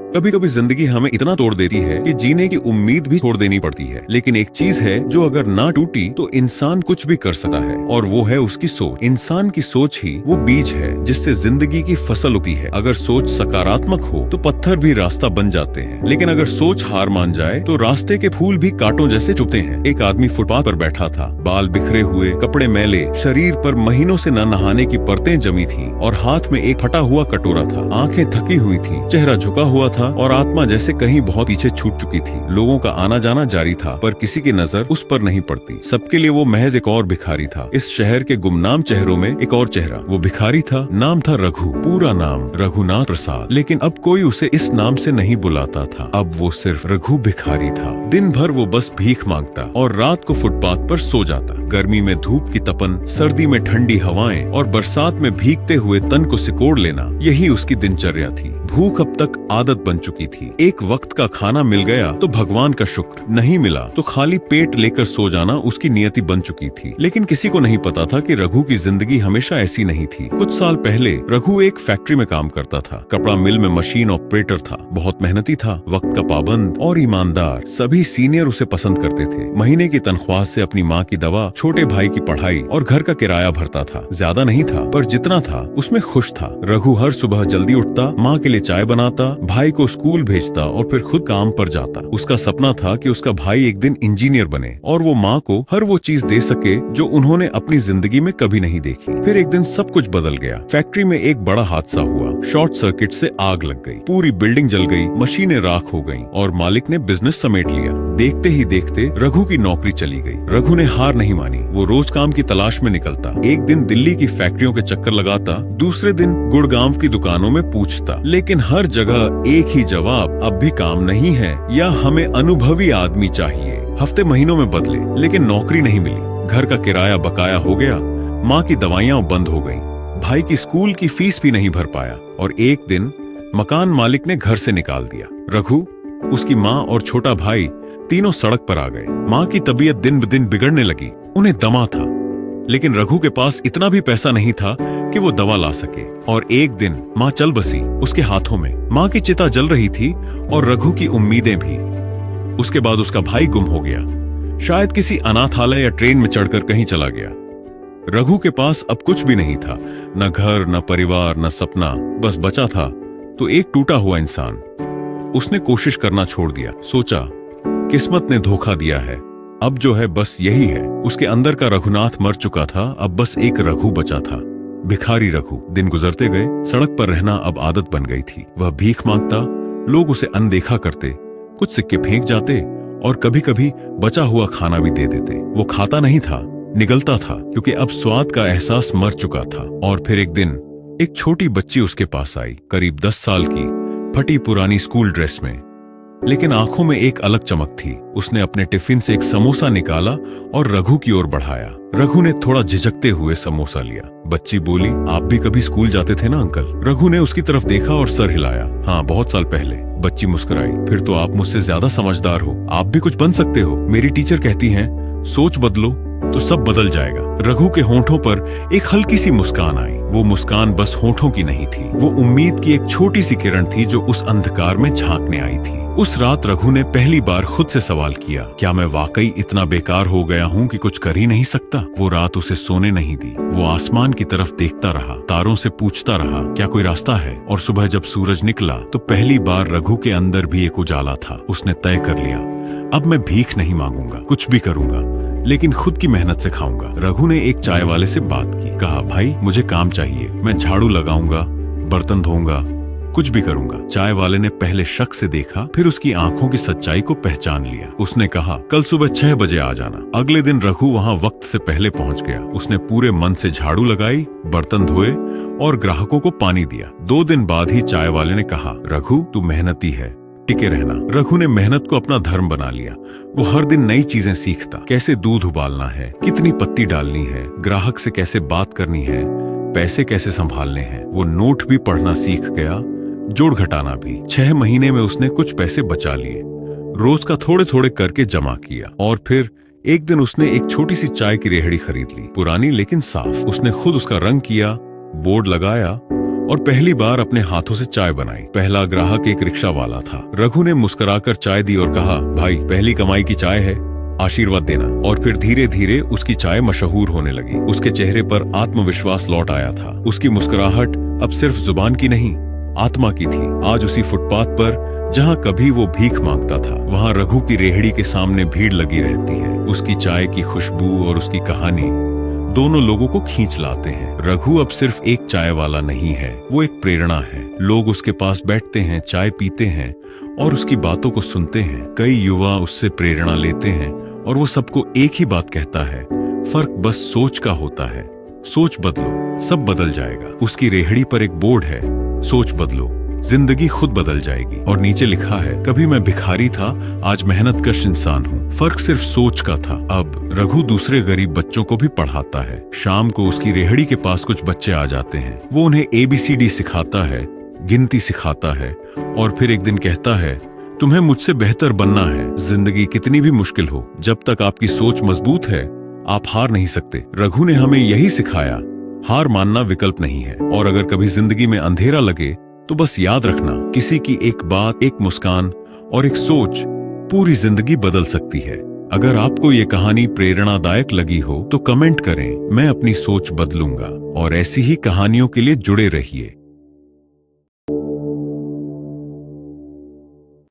कभी कभी जिंदगी हमें इतना तोड़ देती है कि जीने की उम्मीद भी छोड़ देनी पड़ती है। लेकिन एक चीज है जो अगर ना टूटी तो इंसान कुछ भी कर सकता है, और वो है उसकी सोच। इंसान की सोच ही वो बीज है जिससे जिंदगी की फसल उगती है। अगर सोच सकारात्मक हो तो पत्थर भी रास्ता बन जाते हैं, लेकिन अगर सोच हार मान जाए तो रास्ते के फूल भी कांटों जैसे चुभते हैं। एक आदमी फुटपाथ पर बैठा था, बाल बिखरे हुए, कपड़े मैले, शरीर पर महीनों से न नहाने की परतें जमी थी और हाथ में एक फटा हुआ कटोरा था। आंखें थकी हुई थी, चेहरा झुका हुआ था और आत्मा जैसे कहीं बहुत पीछे छूट चुकी थी। लोगों का आना जाना जारी था, पर किसी की नजर उस पर नहीं पड़ती। सबके लिए वो महज एक और भिखारी था। इस शहर के गुमनाम चेहरों में एक और चेहरा। वो भिखारी था, नाम था रघु। पूरा नाम रघुनाथ प्रसाद। लेकिन अब कोई उसे इस नाम से नहीं बुलाता था। अब वो सिर्फ रघु भिखारी था। दिन भर वो बस भीख मांगता और रात को फुटपाथ पर सो जाता। गर्मी में धूप की तपन, सर्दी में ठंडी हवाएं और बरसात में भीगते हुए तन को सिकोड़ लेना, यही उसकी दिनचर्या थी। भूख अब तक आदत बन चुकी थी। एक वक्त का खाना मिल गया तो भगवान का शुक्र, नहीं मिला तो खाली पेट लेकर सो जाना उसकी नियति बन चुकी थी। लेकिन किसी को नहीं पता था कि रघु की जिंदगी हमेशा ऐसी नहीं थी। कुछ साल पहले रघु एक फैक्ट्री में काम करता था। कपड़ा मिल में मशीन ऑपरेटर था। बहुत मेहनती था, वक्त का पाबंद और ईमानदार। सभी सीनियर उसे पसंद करते थे। महीने की तनख्वाह से अपनी माँ की दवा, छोटे भाई की पढ़ाई और घर का किराया भरता था। ज्यादा नहीं था, पर जितना था उसमें खुश था। रघु हर सुबह जल्दी उठता, माँ के लिए चाय बनाता, भाई को स्कूल भेजता और फिर खुद काम पर जाता। उसका सपना था कि उसका भाई एक दिन इंजीनियर बने और वो माँ को हर वो चीज दे सके जो उन्होंने अपनी जिंदगी में कभी नहीं देखी। फिर एक दिन सब कुछ बदल गया। फैक्ट्री में एक बड़ा हादसा हुआ। शॉर्ट सर्किट से आग लग गई, पूरी बिल्डिंग जल गई, मशीनें राख हो गईं और मालिक ने बिजनेस समेट लिया। देखते ही देखते रघु की नौकरी चली गई। रघु ने हार नहीं मानी। वो रोज काम की तलाश में निकलता। एक दिन दिल्ली की फैक्ट्रियों के चक्कर लगाता, दूसरे दिन गुड़गांव की दुकानों में पूछता, लेकिन हर जगह एक ही जवाब, अब भी काम नहीं है या हमें अनुभवी आदमी चाहिए। हफ्ते महीनों में बदले, लेकिन नौकरी नहीं मिली। घर का किराया बकाया हो गया, माँ की दवाइयाँ बंद हो गईं, भाई की स्कूल की फीस भी नहीं भर पाया और एक दिन मकान मालिक ने घर से निकाल दिया। रघु, उसकी माँ और छोटा भाई तीनों सड़क पर आ गए। माँ की तबीयत दिन ब दिन बिगड़ने लगी। उन्हें दमा था, लेकिन रघु के पास इतना भी पैसा नहीं था कि वो दवा ला सके। और एक दिन माँ चल बसी उसके हाथों में। माँ की चिता जल रही थी और रघु की उम्मीदें भी। उसके बाद उसका भाई गुम हो गया, शायद किसी अनाथालय या ट्रेन में चढ़कर कहीं चला गया। रघु के पास अब कुछ भी नहीं था, न घर, न परिवार, न सपना। बस बचा था तो एक टूटा हुआ इंसान। उसने कोशिश करना छोड़ दिया। सोचा, किस्मत ने धोखा दिया है, अब जो है बस यही है। उसके अंदर का रघुनाथ मर चुका था, अब बस एक रघु बचा था, भिखारी रघु। दिन गुजरते गए, सड़क पर रहना अब आदत बन गई थी। वह भीख मांगता, लोग उसे अनदेखा करते, कुछ सिक्के फेंक जाते और कभी कभी बचा हुआ खाना भी दे देते। वो खाता नहीं था, निगलता था, क्योंकि अब स्वाद का एहसास मर चुका था। और फिर एक दिन एक छोटी बच्ची उसके पास आई, करीब 10 साल की, फटी पुरानी स्कूल ड्रेस में, लेकिन आंखों में एक अलग चमक थी। उसने अपने टिफिन से एक समोसा निकाला और रघु की ओर बढ़ाया। रघु ने थोड़ा झिझकते हुए समोसा लिया। बच्ची बोली, आप भी कभी स्कूल जाते थे ना अंकल? रघु ने उसकी तरफ देखा और सर हिलाया। हाँ, बहुत साल पहले। बच्ची मुस्कुराई। फिर तो आप मुझसे ज्यादा समझदार हो, आप भी कुछ बन सकते हो। मेरी टीचर कहती हैं, सोच बदलो तो सब बदल जाएगा। रघु के होंठों पर एक हल्की सी मुस्कान आई। वो मुस्कान बस होंठों की नहीं थी, वो उम्मीद की एक छोटी सी किरण थी जो उस अंधकार में झांकने आई थी। उस रात रघु ने पहली बार खुद से सवाल किया, क्या मैं वाकई इतना बेकार हो गया हूँ कि कुछ कर ही नहीं सकता? वो रात उसे सोने नहीं दी। वो आसमान की तरफ देखता रहा, तारों से पूछता रहा, क्या कोई रास्ता है? और सुबह जब सूरज निकला तो पहली बार रघु के अंदर भी एक उजाला था। उसने तय कर लिया, अब मैं भीख नहीं मांगूंगा, कुछ भी करूंगा, लेकिन खुद की मेहनत से खाऊंगा। रघु ने एक चाय वाले से बात की। कहा, भाई मुझे काम चाहिए, मैं झाड़ू लगाऊंगा, बर्तन धोऊंगा, कुछ भी करूंगा। चाय वाले ने पहले शक से देखा, फिर उसकी आंखों की सच्चाई को पहचान लिया। उसने कहा, कल सुबह 6 बजे आ जाना। अगले दिन रघु वहां वक्त से पहले पहुंच गया। उसने पूरे मन से झाड़ू लगाई, बर्तन धोए और ग्राहकों को पानी दिया। 2 दिन बाद ही चाय वाले ने कहा, रघु तू मेहनती है, टिके रहना। रघु ने मेहनत को अपना धर्म बना लिया। वो हर दिन नई चीजें सीखता, कैसे दूध उबालना है, कितनी पत्ती डालनी है, ग्राहक से कैसे बात करनी है, पैसे कैसे संभालने हैं। वो नोट भी पढ़ना सीख गया, जोड़ घटाना भी। 6 महीने में उसने कुछ पैसे बचा लिए, रोज का थोड़े थोड़े करके जमा किया। और फिर एक दिन उसने एक छोटी सी चाय की रेहड़ी खरीद ली, पुरानी लेकिन साफ। उसने खुद उसका रंग किया, बोर्ड लगाया और पहली बार अपने हाथों से चाय बनाई। पहला ग्राहक एक रिक्शा वाला था। रघु ने मुस्कुराकर चाय दी और कहा, भाई पहली कमाई की चाय है, आशीर्वाद देना। और फिर धीरे धीरे उसकी चाय मशहूर होने लगी। उसके चेहरे पर आत्मविश्वास लौट आया था। उसकी मुस्कुराहट अब सिर्फ जुबान की नहीं, आत्मा की थी। आज उसी फुटपाथ पर जहाँ कभी वो भीख मांगता था, वहाँ रघु की रेहड़ी के सामने भीड़ लगी रहती है। उसकी चाय की खुशबू और उसकी कहानी दोनों लोगों को खींच लाते हैं। रघु अब सिर्फ एक चाय वाला नहीं है, वो एक प्रेरणा है। लोग उसके पास बैठते हैं, चाय पीते हैं और उसकी बातों को सुनते हैं। कई युवा उससे प्रेरणा लेते हैं और वो सबको एक ही बात कहता है, फर्क बस सोच का होता है। सोच बदलो, सब बदल जाएगा। उसकी रेहड़ी पर एक बोर्ड है, सोच बदलो, जिंदगी खुद बदल जाएगी। और नीचे लिखा है, कभी मैं भिखारी था, आज मेहनतकश इंसान हूँ। फर्क सिर्फ सोच का था। अब रघु दूसरे गरीब बच्चों को भी पढ़ाता है। शाम को उसकी रेहड़ी के पास कुछ बच्चे आ जाते हैं। वो उन्हें ABCD सिखाता है, गिनती सिखाता है और फिर एक दिन कहता है, तुम्हें मुझसे बेहतर बनना है। जिंदगी कितनी भी मुश्किल हो, जब तक आपकी सोच मजबूत है, आप हार नहीं सकते। रघु ने हमें यही सिखाया, हार मानना विकल्प नहीं है। और अगर कभी जिंदगी में अंधेरा लगे तो बस याद रखना, किसी की एक बात, एक मुस्कान और एक सोच पूरी जिंदगी बदल सकती है। अगर आपको ये कहानी प्रेरणादायक लगी हो तो कमेंट करें, मैं अपनी सोच बदलूंगा। और ऐसी ही कहानियों के लिए जुड़े रहिए।